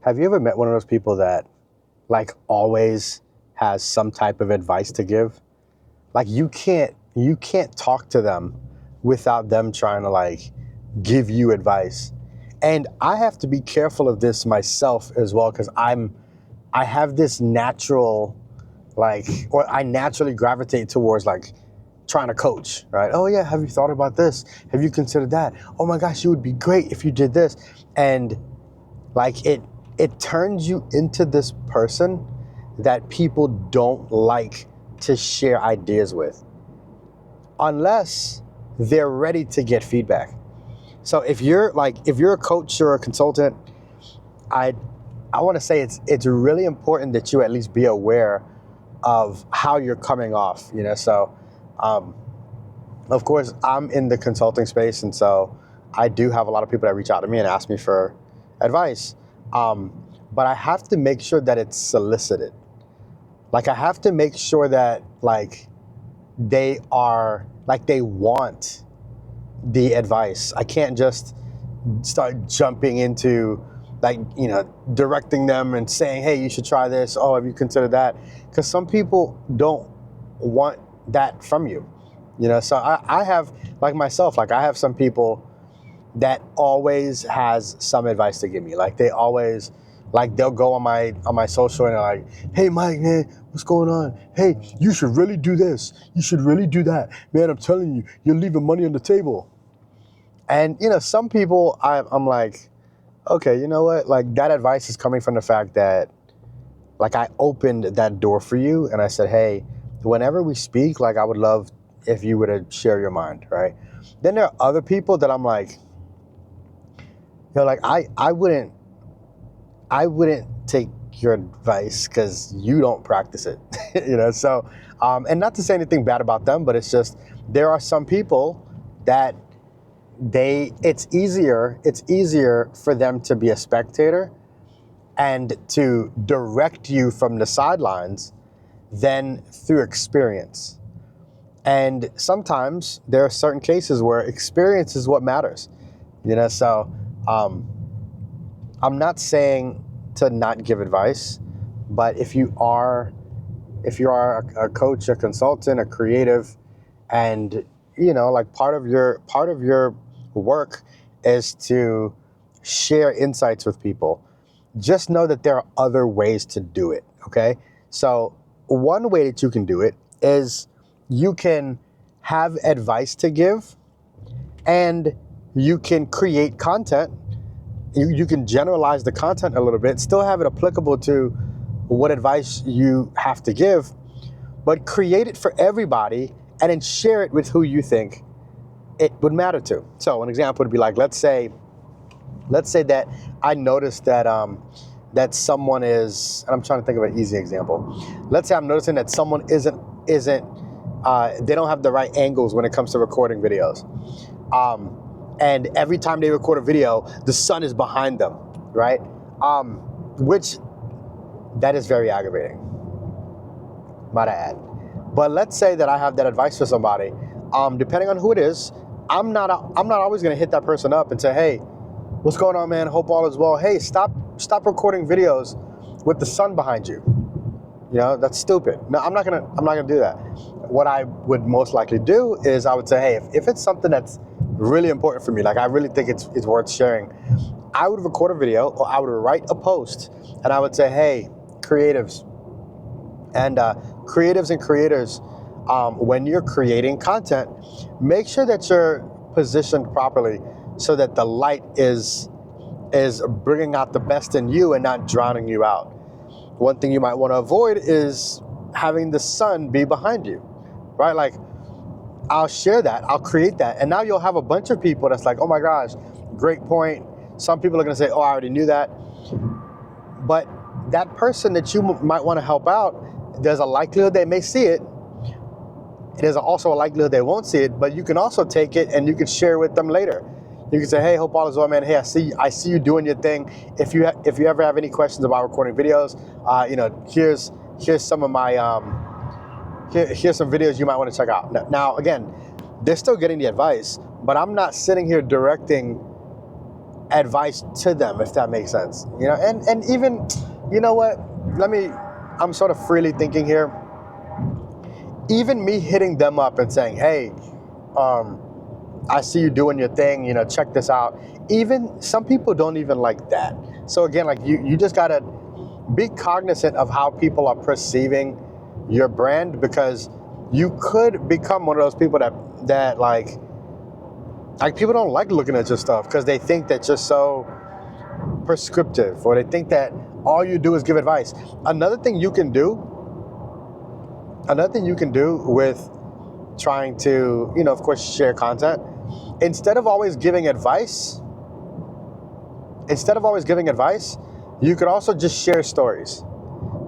Have you ever met one of those people that like always has some type of advice to give? Like you can't talk to them without them trying to like give you advice. And I have to be careful of this myself as well because I have this natural like or I naturally gravitate towards like trying to coach, right? Oh yeah, have you thought about this? Have you considered that? Oh my gosh, it would be great if you did this. And like it turns you into this person that people don't like to share ideas with unless they're ready to get feedback. So if you're a coach or a consultant, I I want to say it's really important that you at least be aware of how you're coming off, So um, of course I'm in the consulting space, and so I do have a lot of people that reach out to me and ask me for advice. Um, but I have to make sure that it's solicited. Like I have to make sure that like they want the advice. I can't just start jumping into like, directing them and saying, hey, you should try this. Oh, have you considered that? Because some people don't want that from you. So I have, like myself, like I have some people that always has some advice to give me. Like they always, like they'll go on my social and they're like, hey Mike, man, what's going on? Hey, you should really do this. You should really do that. Man, I'm telling you, you're leaving money on the table. And some people I'm like, okay, you know what? Like that advice is coming from the fact that like I opened that door for you and I said, hey, whenever we speak, like I would love if you were to share your mind, right? Then there are other people that I'm like, like I wouldn't take your advice because you don't practice it, So, and not to say anything bad about them, but it's just there are some people that it's easier for them to be a spectator and to direct you from the sidelines than through experience. And sometimes there are certain cases where experience is what matters, So, I'm not saying to not give advice, but if you are a coach, a consultant, a creative, and like part of your work is to share insights with people, just know that there are other ways to do it. Okay, so one way that you can do it is you can have advice to give, and you can create content. You can generalize the content a little bit, still have it applicable to what advice you have to give, but create it for everybody and then share it with who you think it would matter to. So an example would be like, let's say that I noticed that someone is, and I'm trying to think of an easy example. Let's say I'm noticing that someone isn't they don't have the right angles when it comes to recording videos. And every time they record a video, the sun is behind them, right? Which that is very aggravating, might I add. But let's say that I have that advice for somebody. Depending on who it is, I'm not always going to hit that person up and say, hey, what's going on, man? Hope all is well. Hey, stop recording videos with the sun behind you. That's stupid. No, I'm not gonna do that. What I would most likely do is I would say, hey, if it's something that's really important for me, like I really think it's worth sharing, I would record a video or I would write a post and I would say, hey, creatives and creators, when you're creating content, make sure that you're positioned properly so that the light is bringing out the best in you and not drowning you out. One thing you might want to avoid is having the sun be behind you, right? Like I'll share that, I'll create that, and now you'll have a bunch of people that's like, oh my gosh, great point. Some people are going to say, oh, I already knew that. But that person that you might want to help out, there's a likelihood they may see it. There's also a likelihood they won't see it, but you can also take it and you can share with them later. You can say, hey, hope all is well, man. Hey, I see you doing your thing. If you ever have any questions about recording videos, here's some of my here's some videos you might want to check out. Now, again, they're still getting the advice, but I'm not sitting here directing advice to them, if that makes sense. And even, you know what? I'm sort of freely thinking here. Even me hitting them up and saying, hey, I see you doing your thing, check this out. Even some people don't even like that. So again, like you just gotta be cognizant of how people are perceiving your brand, because you could become one of those people that like people don't like looking at your stuff because they think that you're so prescriptive, or they think that all you do is give advice. Another thing you can do with trying to, of course, share content, instead of always giving advice, you could also just share stories.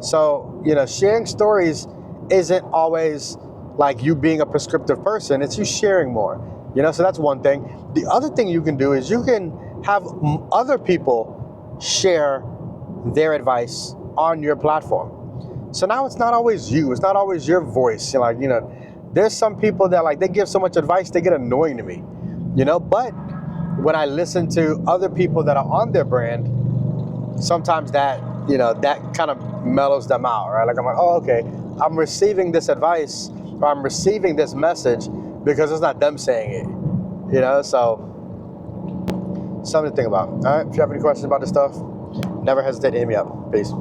So, sharing stories isn't always like you being a prescriptive person, it's you sharing more. So that's one thing. The other thing you can do is you can have other people share their advice on your platform. So now it's not always you, it's not always your voice. There's some people that like, they give so much advice, they get annoying to me, but when I listen to other people that are on their brand, sometimes that, that kind of mellows them out, right? Like I'm like, oh, okay, I'm receiving this advice, or I'm receiving this message because it's not them saying it, so something to think about. All right, if you have any questions about this stuff, never hesitate to hit me up. Peace.